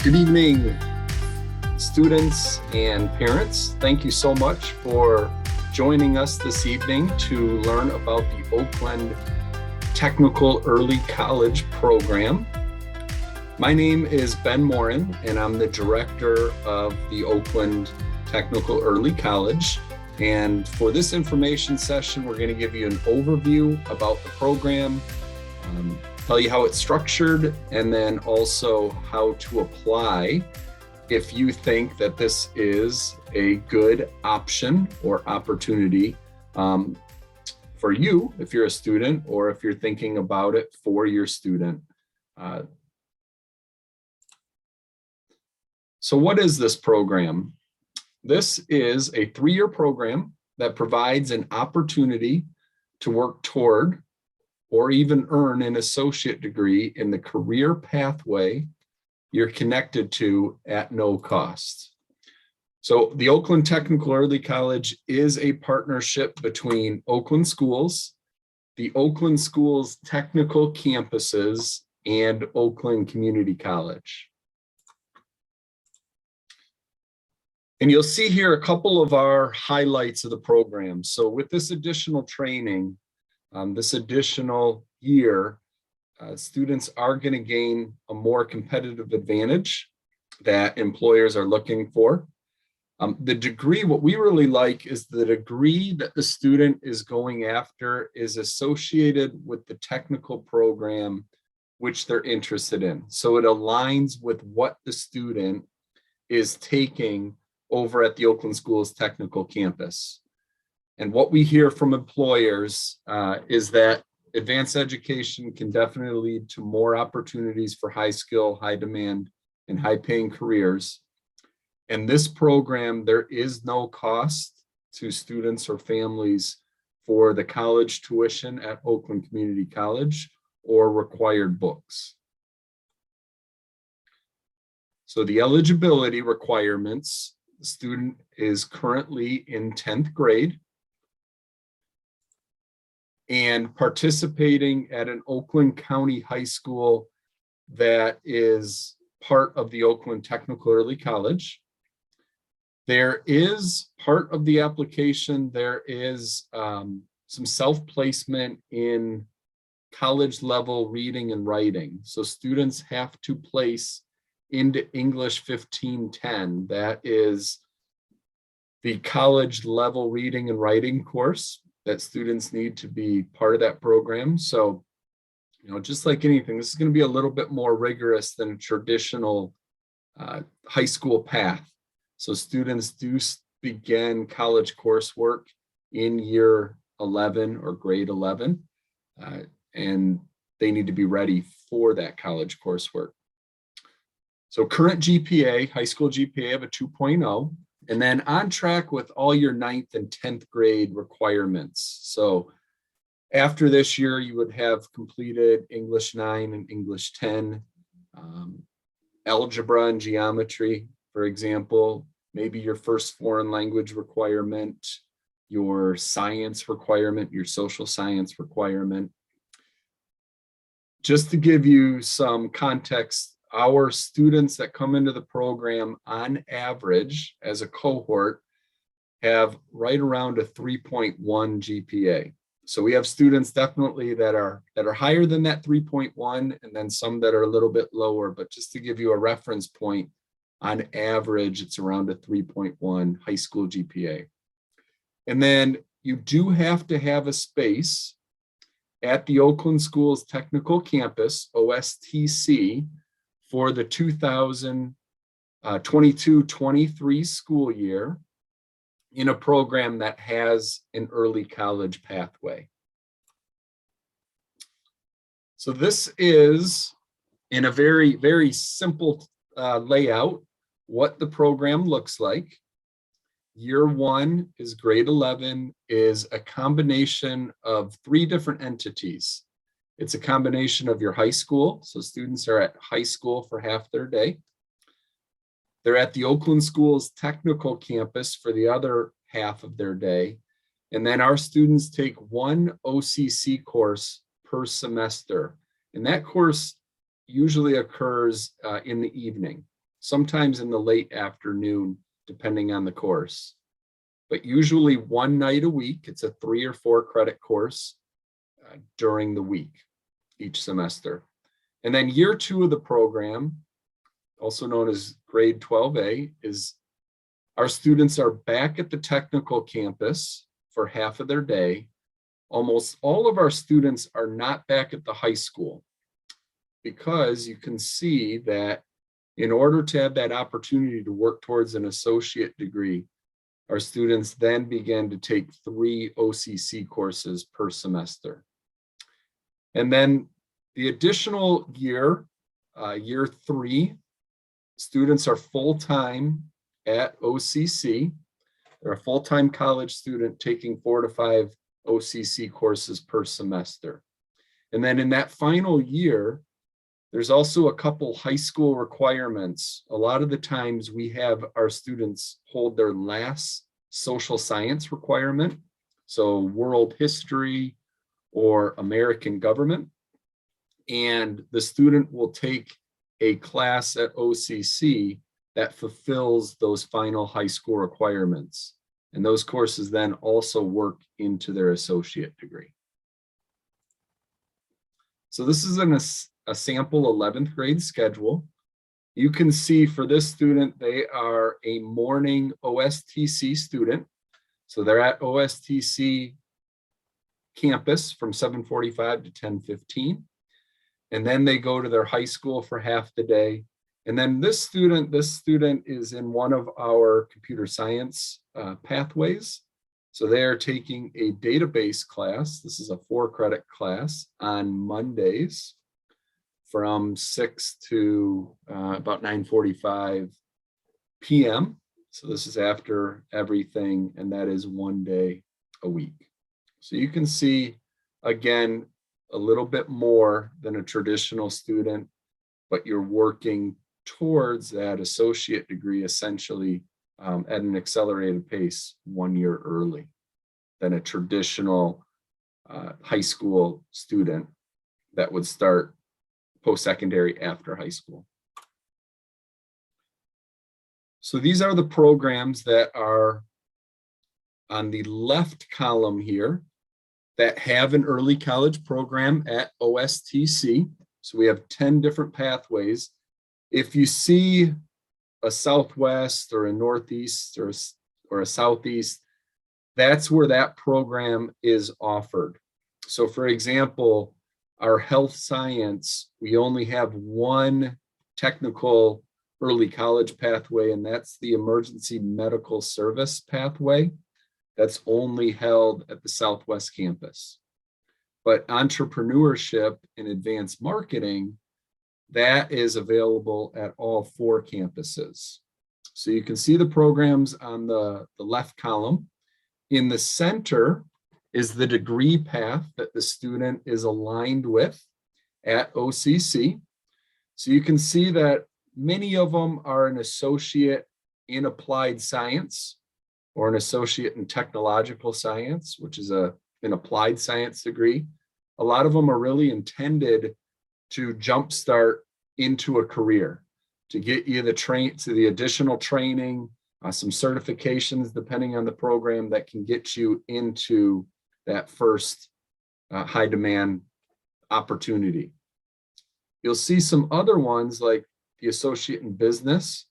Good evening, students and parents. Thank you so much for joining us this evening to learn about the Oakland Technical Early College program. My name is Ben Morin, and I'm the director of the Oakland Technical Early College. And for this information session, we're going to give you an overview about the program, tell you how it's structured, and then also how to apply if you think that this is a good option or opportunity for you, if you're a student, or if you're thinking about it for your student. So what is this program? This is a 3-year program that provides an opportunity to work toward or even earn an associate degree in the career pathway you're connected to at no cost. So the Oakland Technical Early College is a partnership between Oakland Schools, the Oakland Schools Technical Campuses, and Oakland Community College. And you'll see here a couple of our highlights of the program. So with this additional training, this additional year, students are going to gain a more competitive advantage that employers are looking for. The degree, what we really like is the degree that the student is going after is associated with the technical program which they're interested in. So it aligns with what the student is taking over at the Oakland Schools Technical Campus. And what we hear from employers is that advanced education can definitely lead to more opportunities for high skill, high demand, and high paying careers. And this program, there is no cost to students or families for the college tuition at Oakland Community College or required books. So the eligibility requirements, the student is currently in 10th grade and participating at an Oakland County high school that is part of the Oakland Technical Early College. There is part of the application, there is some self-placement in college level reading and writing. So students have to place into English 1510. That is the college level reading and writing course that students need to be part of that program. So, just like anything, this is going to be a little bit more rigorous than a traditional high school path. So students do begin college coursework in year 11 or grade 11, and they need to be ready for that college coursework. So current GPA, high school GPA of a 2.0, and then on track with all your 9th and 10th grade requirements. So after this year, you would have completed English 9 and English 10, algebra and geometry, for example, maybe your first foreign language requirement, your science requirement, your social science requirement. Just to give you some context, our students that come into the program on average as a cohort have right around a 3.1 GPA. So we have students definitely that are higher than that 3.1, and then some that are a little bit lower. But just to give you a reference point, on average, it's around a 3.1 high school GPA. And then you do have to have a space at the Oakland Schools Technical Campus, OSTC, for the 2022-23 school year in a program that has an early college pathway. So this is, in a very, very simple layout, what the program looks like. Year 1 is grade 11, is a combination of 3 different entities. It's a combination of your high school, so students are at high school for half their day. They're at the Oakland Schools Technical Campus for the other half of their day. And then our students take 1 OCC course per semester. And that course usually occurs in the evening. sometimes in the late afternoon, depending on the course. But usually one night a week, it's a 3 or 4 credit course during the week, each semester. And then year 2 of the program, also known as grade 12A, is our students are back at the technical campus for half of their day. Almost all of our students are not back at the high school, because you can see that in order to have that opportunity to work towards an associate degree, our students then began to take 3 OCC courses per semester. And then the additional year, year 3, students are full-time at OCC. They're a full-time college student taking 4 to 5 OCC courses per semester. And then in that final year, there's also a couple high school requirements. A lot of the times we have our students hold their last social science requirement, so world history or American government, and the student will take a class at OCC that fulfills those final high school requirements. And those courses then also work into their associate degree. So this is a sample 11th grade schedule. You can see for this student, they are a morning OSTC student. So they're at OSTC campus from 7:45 to 10:15. And then they go to their high school for half the day. And then this student is in one of our computer science pathways. So they are taking a database class. This is a 4-credit class on Mondays from 6 to about 9:45 p.m. So this is after everything, and that is 1 day a week. So you can see, again, a little bit more than a traditional student, but you're working towards that associate degree essentially at an accelerated pace 1 year early than a traditional high school student that would start post-secondary after high school. So these are the programs that are on the left column here that have an early college program at OSTC. So we have 10 different pathways. If you see a Southwest or a Northeast or a Southeast, that's where that program is offered. So for example, our health science, we only have one technical early college pathway, and that's the emergency medical service pathway. That's only held at the Southwest campus. But entrepreneurship and advanced marketing, that is available at all 4 campuses. So you can see the programs on the left column. In the center is the degree path that the student is aligned with at OCC. So you can see that many of them are an associate in applied science or an associate in technological science, which is an applied science degree. A lot of them are really intended to jumpstart into a career, to get you the additional training, some certifications depending on the program that can get you into that first high demand opportunity. You'll see some other ones like the associate in business,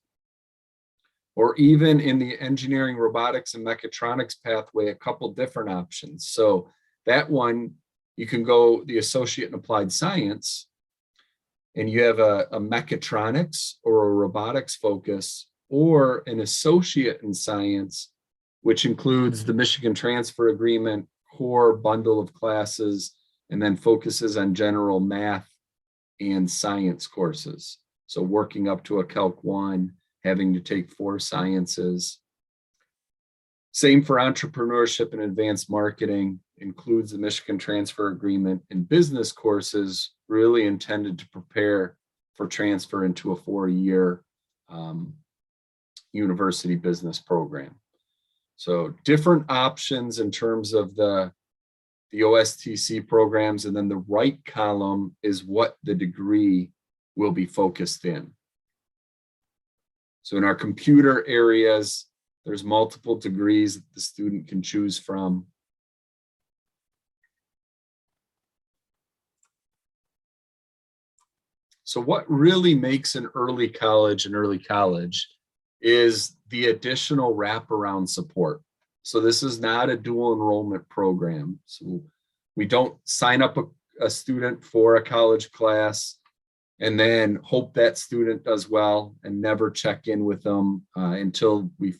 or even in the engineering, robotics, and mechatronics pathway, a couple different options. So that one, you can go the associate in applied science, and you have a mechatronics or a robotics focus, or an associate in science, which includes the Michigan Transfer Agreement core bundle of classes, and then focuses on general math and science courses. So working up to a Calc 1, having to take 4 sciences. Same for entrepreneurship and advanced marketing, includes the Michigan Transfer Agreement and business courses, really intended to prepare for transfer into a 4-year university business program. So different options in terms of the OSTC programs, and then the right column is what the degree will be focused in. So in our computer areas, there's multiple degrees that the student can choose from. So what really makes an early college is the additional wraparound support. So this is not a dual enrollment program. So we don't sign up a student for a college class and then hope that student does well and never check in with them until we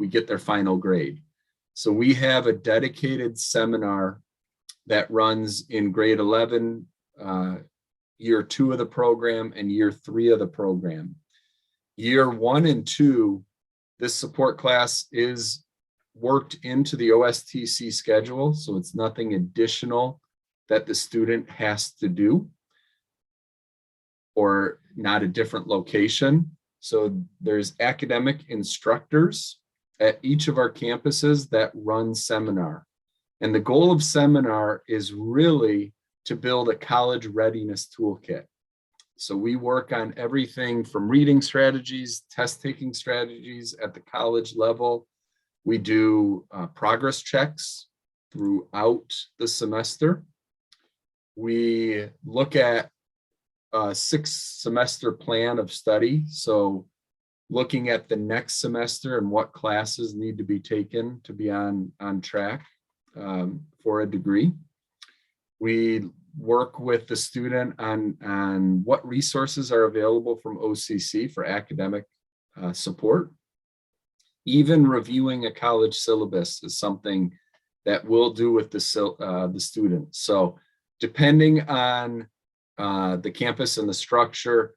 get their final grade. So we have a dedicated seminar that runs in grade 11, year 2 of the program, and year 3 of the program. Year 1 and 2, this support class is worked into the OSTC schedule, so it's nothing additional that the student has to do, or not a different location. So there's academic instructors at each of our campuses that run seminar. And the goal of seminar is really to build a college readiness toolkit. So we work on everything from reading strategies, test taking strategies at the college level. We do progress checks throughout the semester. We look at a 6-semester plan of study. So looking at the next semester and what classes need to be taken to be on track for a degree. We work with the student on what resources are available from OCC for academic support. Even reviewing a college syllabus is something that we'll do with the student. So depending on the campus and the structure,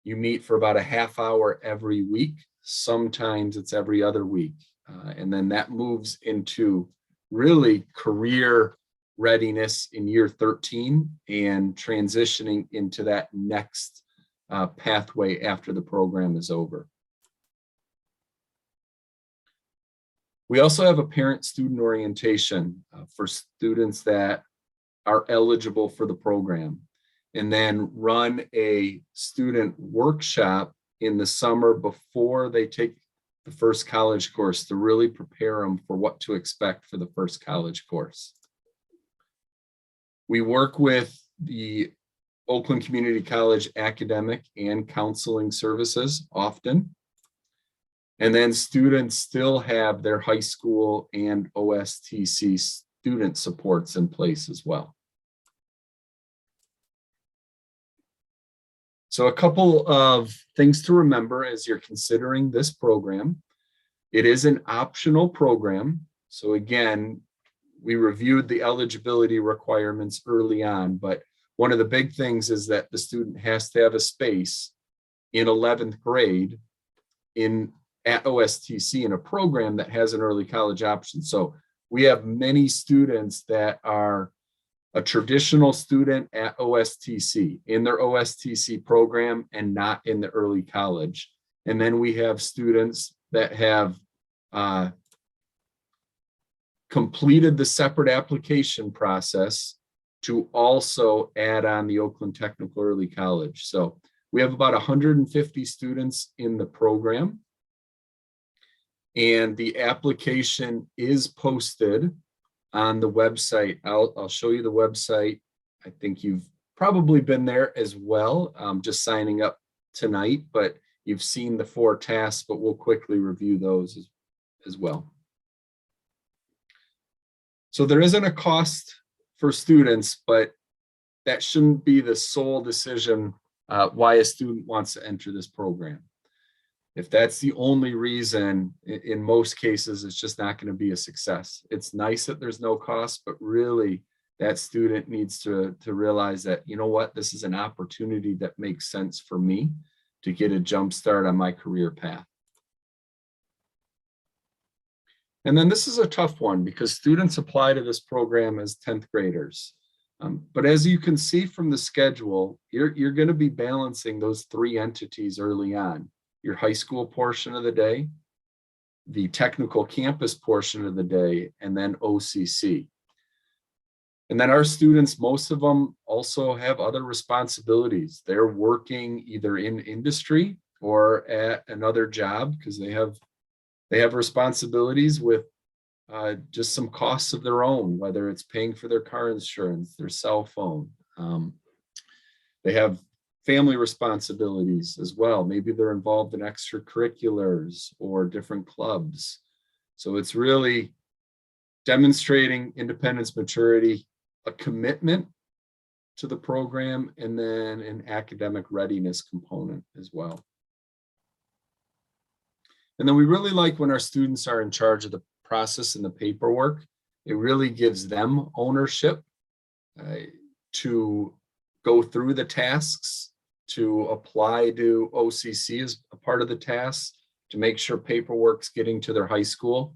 you meet for about a half hour every week. Sometimes it's every other week. And then that moves into really career readiness in year 13 and transitioning into that next pathway after the program is over. We also have a parent-student orientation for students that are eligible for the program, and then run a student workshop in the summer before they take the first college course to really prepare them for what to expect for the first college course. We work with the Oakland Community College academic and counseling services often. And then students still have their high school and OSTC student supports in place as well. So a couple of things to remember as you're considering this program. It is an optional program. So again, we reviewed the eligibility requirements early on, but one of the big things is that the student has to have a space in 11th grade at OSTC in a program that has an early college option. So we have many students that are a traditional student at OSTC in their OSTC program and not in the early college. And then we have students that have completed the separate application process to also add on the Oakland Technical Early College. So we have about 150 students in the program, and the application is posted on the website. I'll show you the website. I think you've probably been there as well, just signing up tonight, but you've seen the 4 tasks, but we'll quickly review those as well. So there isn't a cost for students, but that shouldn't be the sole decision why a student wants to enter this program. If that's the only reason, in most cases, it's just not going to be a success. It's nice that there's no cost, but really that student needs to realize that, you know what, this is an opportunity that makes sense for me to get a jump start on my career path. And then this is a tough one because students apply to this program as 10th graders. But as you can see from the schedule, you're going to be balancing those 3 entities early on. Your high school portion of the day, the technical campus portion of the day, and then OCC. And then our students, most of them also have other responsibilities. They're working either in industry or at another job, because they have responsibilities with just some costs of their own, whether it's paying for their car insurance, their cell phone. They have family responsibilities as well. Maybe they're involved in extracurriculars or different clubs. So it's really demonstrating independence, maturity, a commitment to the program, and then an academic readiness component as well. And then we really like when our students are in charge of the process and the paperwork. It really gives them ownership to go through the tasks, to apply to OCC as a part of the tasks, to make sure paperwork's getting to their high school.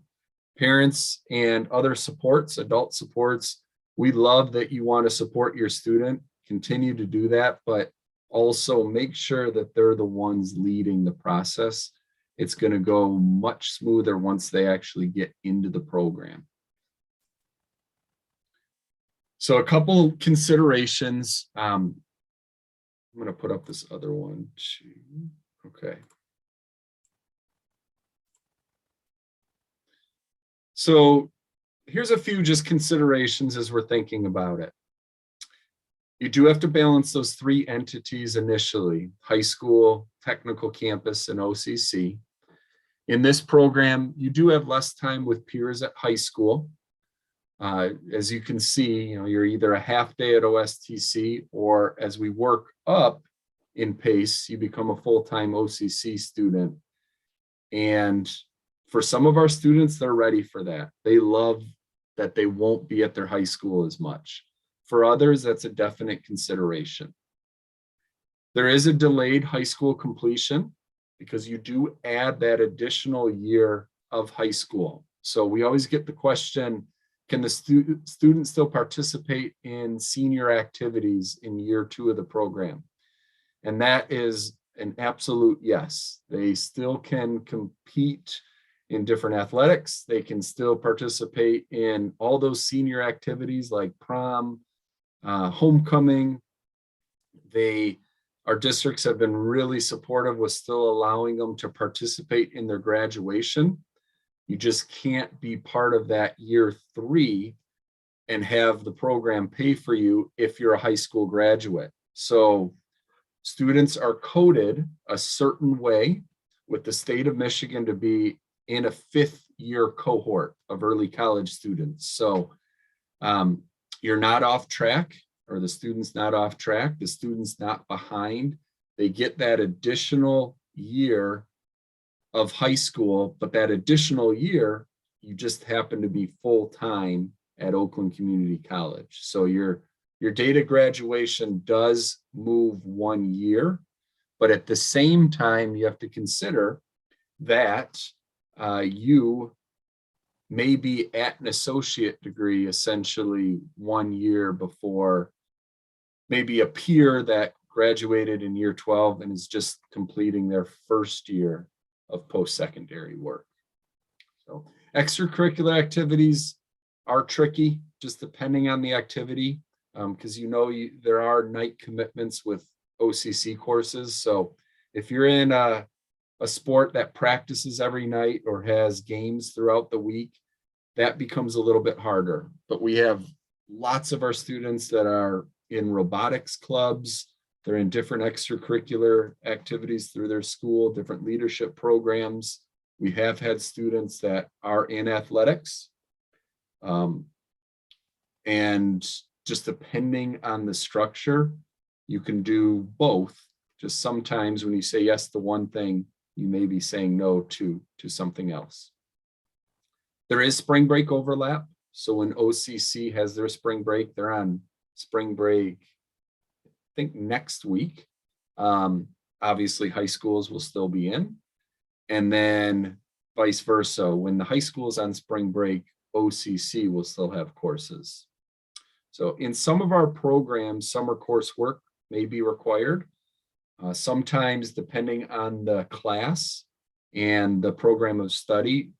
Parents and other supports, adult supports, we love that you want to support your student, continue to do that, but also make sure that they're the ones leading the process. It's going to go much smoother once they actually get into the program. So a couple considerations. I'm going to put up this other one too. Okay. So here's a few just considerations as we're thinking about it. You do have to balance those three entities initially: high school, technical campus, and OCC. In this program, you do have less time with peers at high school. As you can see, you're either a half day at OSTC, or as we work up in pace, you become a full-time OCC student. And for some of our students, they're ready for that. They love that they won't be at their high school as much. For others, that's a definite consideration. There is a delayed high school completion because you do add that additional year of high school. So we always get the question, can the student still participate in senior activities in year 2 of the program? And that is an absolute yes. They still can compete in different athletics. They can still participate in all those senior activities like prom, homecoming. Our districts have been really supportive with still allowing them to participate in their graduation. You just can't be part of that year 3 and have the program pay for you if you're a high school graduate. So students are coded a certain way with the state of Michigan to be in a 5th year cohort of early college students. So you're not off track, or the student's not off track, the student's not behind. They get that additional year of high school, but that additional year, you just happen to be full-time at Oakland Community College. So your date of graduation does move 1 year, but at the same time, you have to consider that you may be at an associate degree essentially 1 year before maybe a peer that graduated in year 12 and is just completing their first year of post-secondary work. So extracurricular activities are tricky, just depending on the activity, because there are night commitments with OCC courses. So if you're in a sport that practices every night or has games throughout the week, that becomes a little bit harder. But we have lots of our students that are in robotics clubs. They're in different extracurricular activities through their school, different leadership programs. We have had students that are in athletics. And just depending on the structure, you can do both. Just sometimes when you say yes to one thing, you may be saying no to something else. There is spring break overlap. So when OCC has their spring break, they're on spring break, I think next week. Obviously, high schools will still be in. And then vice versa, when the high school is on spring break, OCC will still have courses. So in some of our programs, summer coursework may be required. Sometimes, depending on the class and the program of study,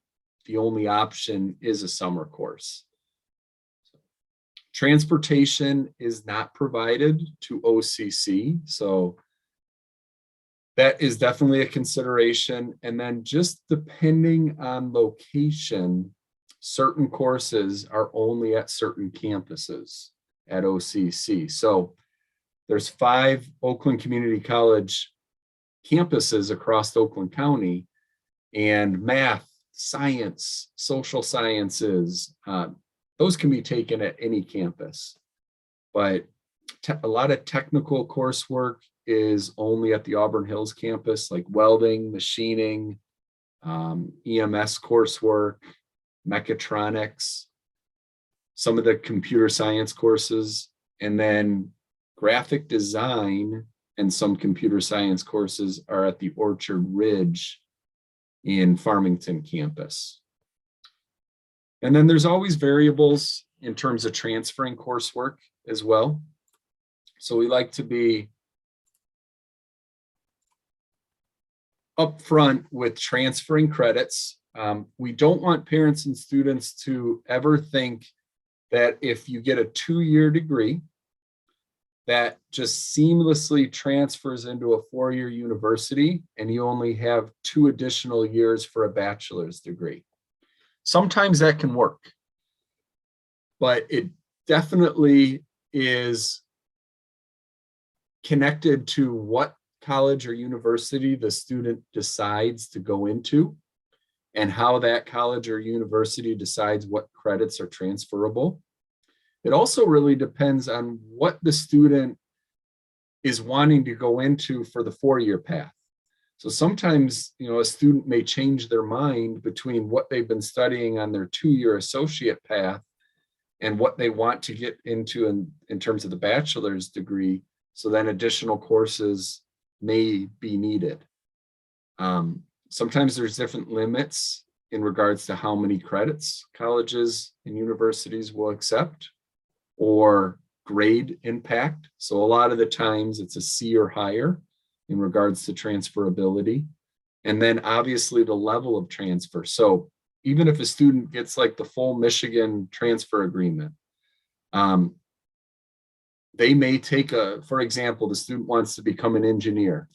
the only option is a summer course. Transportation is not provided to OCC. So that is definitely a consideration. And then just depending on location, certain courses are only at certain campuses at OCC. So there's 5 Oakland Community College campuses across Oakland County, and math, science, social sciences, those can be taken at any campus. But a lot of technical coursework is only at the Auburn Hills campus, like welding, machining, EMS coursework, mechatronics, some of the computer science courses, and then graphic design and some computer science courses are at the Orchard Ridge in Farmington campus. And then there's always variables in terms of transferring coursework as well. So we like to be upfront with transferring credits. We don't want parents and students to ever think that if you get a 2-year degree, that just seamlessly transfers into a 4-year university and you only have 2 additional years for a bachelor's degree. Sometimes that can work, but it definitely is connected to what college or university the student decides to go into and how that college or university decides what credits are transferable. It also really depends on what the student is wanting to go into for the 4-year path. So sometimes, a student may change their mind between what they've been studying on their 2-year associate path and what they want to get into in terms of the bachelor's degree. So then additional courses may be needed. Sometimes there's different limits in regards to how many credits colleges and universities will accept, or grade impact. So a lot of the times it's a C or higher in regards to transferability. And then obviously the level of transfer. So even if a student gets like the full Michigan transfer agreement, they may take for example, the student wants to become an engineer.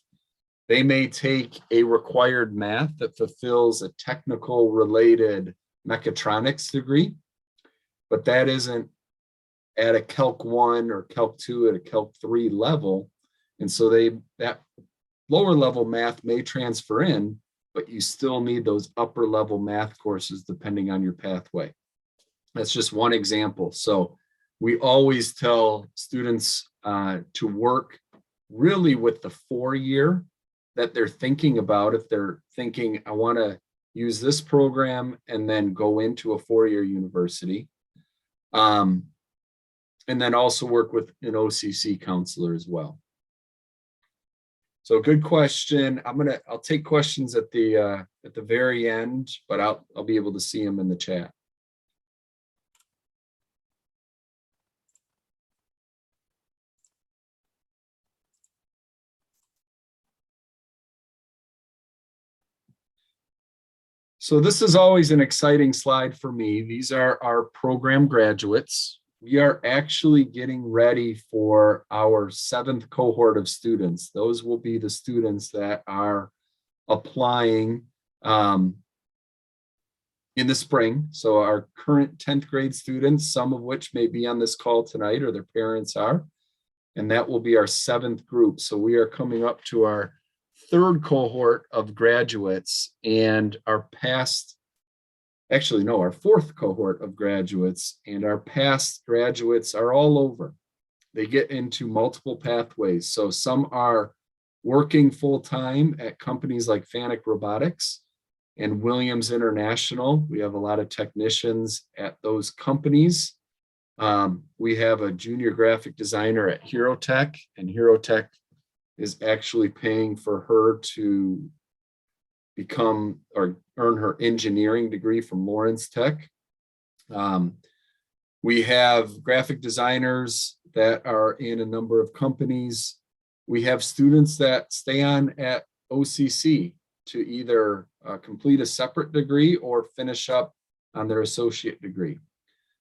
They may take a required math that fulfills a technical related mechatronics degree, but that isn't at a Calc 1 or Calc 2 at a Calc 3 level. And so that lower level math may transfer in, but you still need those upper level math courses depending on your pathway. That's just one example. So we always tell students to work really with the 4-year that they're thinking about. If they're thinking, I want to use this program and then go into a 4-year university. And then also work with an OCC counselor as well. So good question. I'll take questions at the very end, but I'll be able to see them in the chat. So this is always an exciting slide for me. These are our program graduates. We are actually getting ready for our 7th cohort of students. Those will be the students that are applying in the spring. So our current 10th grade students, some of which may be on this call tonight or their parents are, and that will be our 7th group. So we are coming up to our 3rd cohort of graduates, and our 4th cohort of graduates, and our past graduates are all over. They get into multiple pathways. So some are working full-time at companies like FANUC Robotics and Williams International. We have a lot of technicians at those companies. We have a junior graphic designer at HeroTech, and HeroTech is actually paying for her to become or earn her engineering degree from Lawrence Tech. We have graphic designers that are in a number of companies. We have students that stay on at OCC to either complete a separate degree or finish up on their associate degree.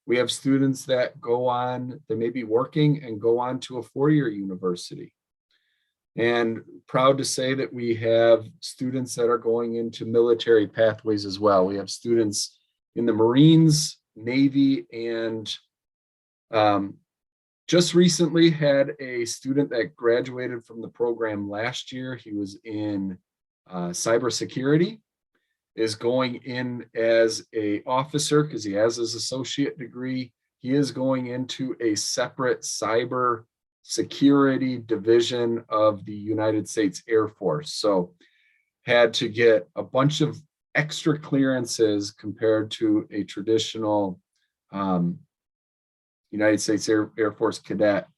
We have students that go on, they may be working and go on to a 4-year university. And proud to say that we have students that are going into military pathways as well. We have students in the Marines, Navy, and just recently had a student that graduated from the program last year. He was in cybersecurity, is going in as an officer because he has his associate degree. He is going into a separate cyber security division of the United States Air Force. So had to get a bunch of extra clearances compared to a traditional United States Air Force cadet.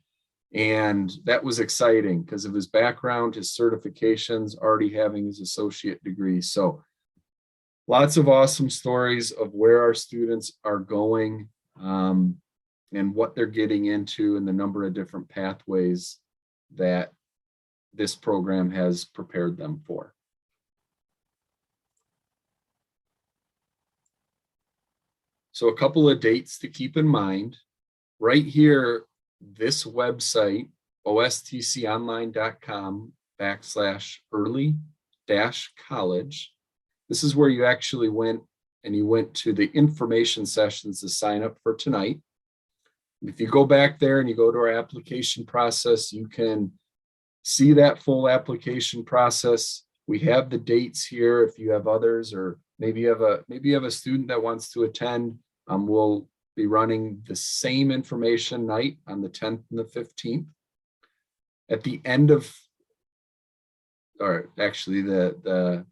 And that was exciting because of his background, his certifications, already having his associate degree. So lots of awesome stories of where our students are going and what they're getting into and the number of different pathways that this program has prepared them for. So a couple of dates to keep in mind. Right here, this website, ostconline.com/early-college. This is where you actually went and you went to the information sessions to sign up for tonight. If you go back there and you go to our application process, you can see that full application process. We have the dates here if you have others, or maybe you have a student that wants to attend. We'll be running the same information night on the 10th and the 15th. At the end of, or actually the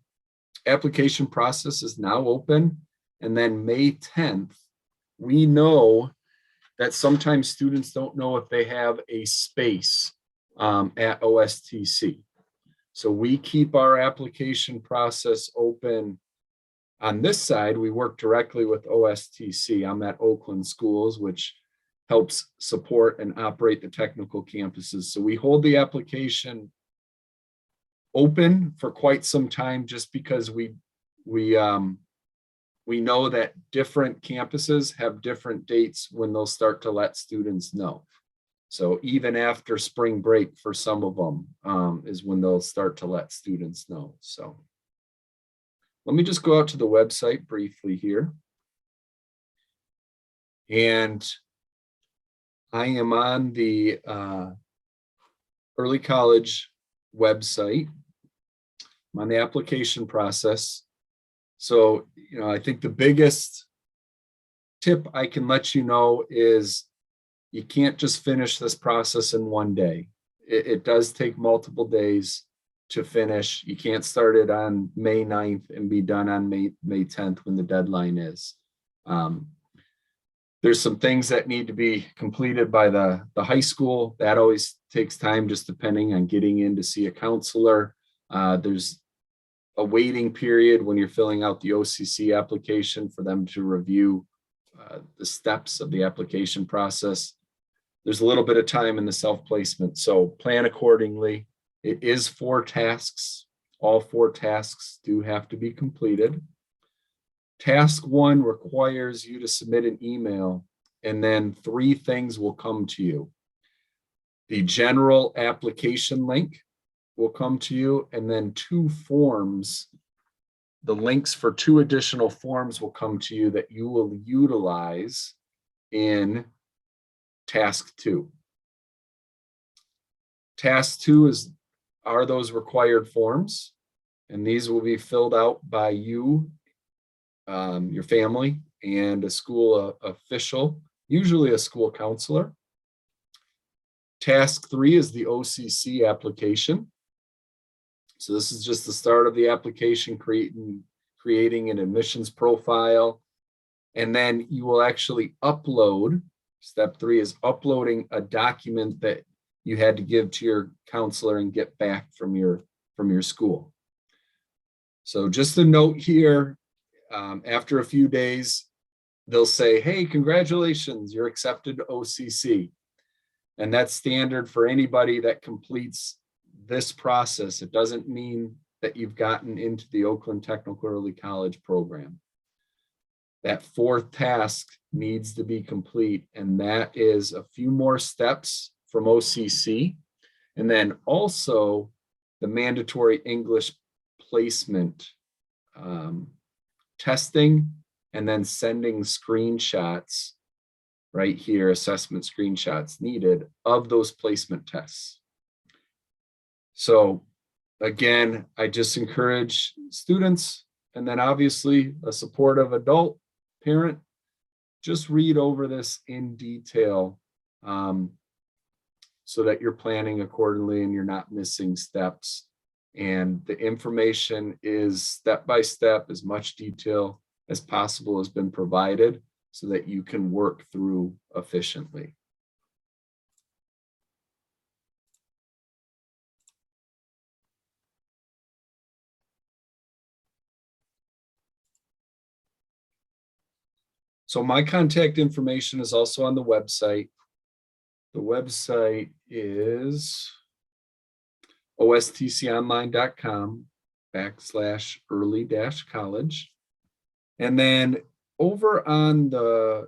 application process is now open. And then May 10th, we know that sometimes students don't know if they have a space at OSTC. So we keep our application process open. On this side, we work directly with OSTC. I'm at Oakland Schools, which helps support and operate the technical campuses. So we hold the application open for quite some time just because we know that different campuses have different dates when they'll start to let students know. So even after spring break for some of them is when they'll start to let students know. So let me just go out to the website briefly here. And I am on the early college website. I'm on the application process. So, I think the biggest tip I can let you know is you can't just finish this process in one day. It does take multiple days to finish. You can't start it on May 9th and be done on May 10th when the deadline is. There's some things that need to be completed by the high school. That always takes time, just depending on getting in to see a counselor. There's a waiting period when you're filling out the OCC application for them to review the steps of the application process. There's a little bit of time in the self-placement, so plan accordingly. It is 4 tasks. All 4 tasks do have to be completed. Task 1 requires you to submit an email, and then 3 things will come to you. The general application link will come to you, and then 2 forms. The links for 2 additional forms will come to you that you will utilize in task 2. Task 2 are those required forms, and these will be filled out by you, your family, and a school official, usually a school counselor. Task 3 is the OCC application. So this is just the start of the application, creating an admissions profile. And then you will actually upload. Step 3 is uploading a document that you had to give to your counselor and get back from your school. So just a note here, after a few days, they'll say, hey, congratulations, you're accepted to OCC. And that's standard for anybody that completes this process. It doesn't mean that you've gotten into the Oakland Technical Early College program. That 4th task needs to be complete, and that is a few more steps from OCC. And then also the mandatory English placement testing, and then sending screenshots right here, assessment screenshots needed of those placement tests. So again, I just encourage students, and then obviously a supportive adult parent, just read over this in detail so that you're planning accordingly and you're not missing steps. And the information is step by step, as much detail as possible has been provided so that you can work through efficiently. So my contact information is also on the website. The website is ostconline.com/early-college. And then over on the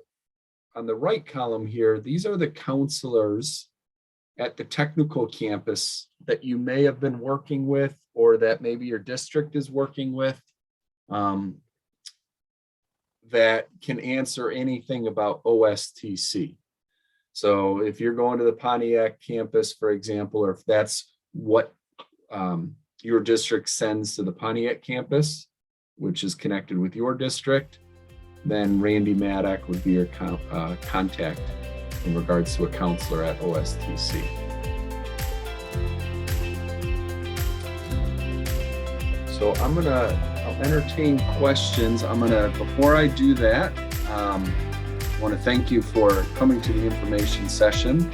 right column here, these are the counselors at the technical campus that you may have been working with, or that maybe your district is working with, that can answer anything about OSTC. So if you're going to the Pontiac campus, for example, or if that's what your district sends to the Pontiac campus, which is connected with your district, then Randy Maddock would be your contact in regards to a counselor at OSTC. So I'll entertain questions. Before I do that, I want to thank you for coming to the information session.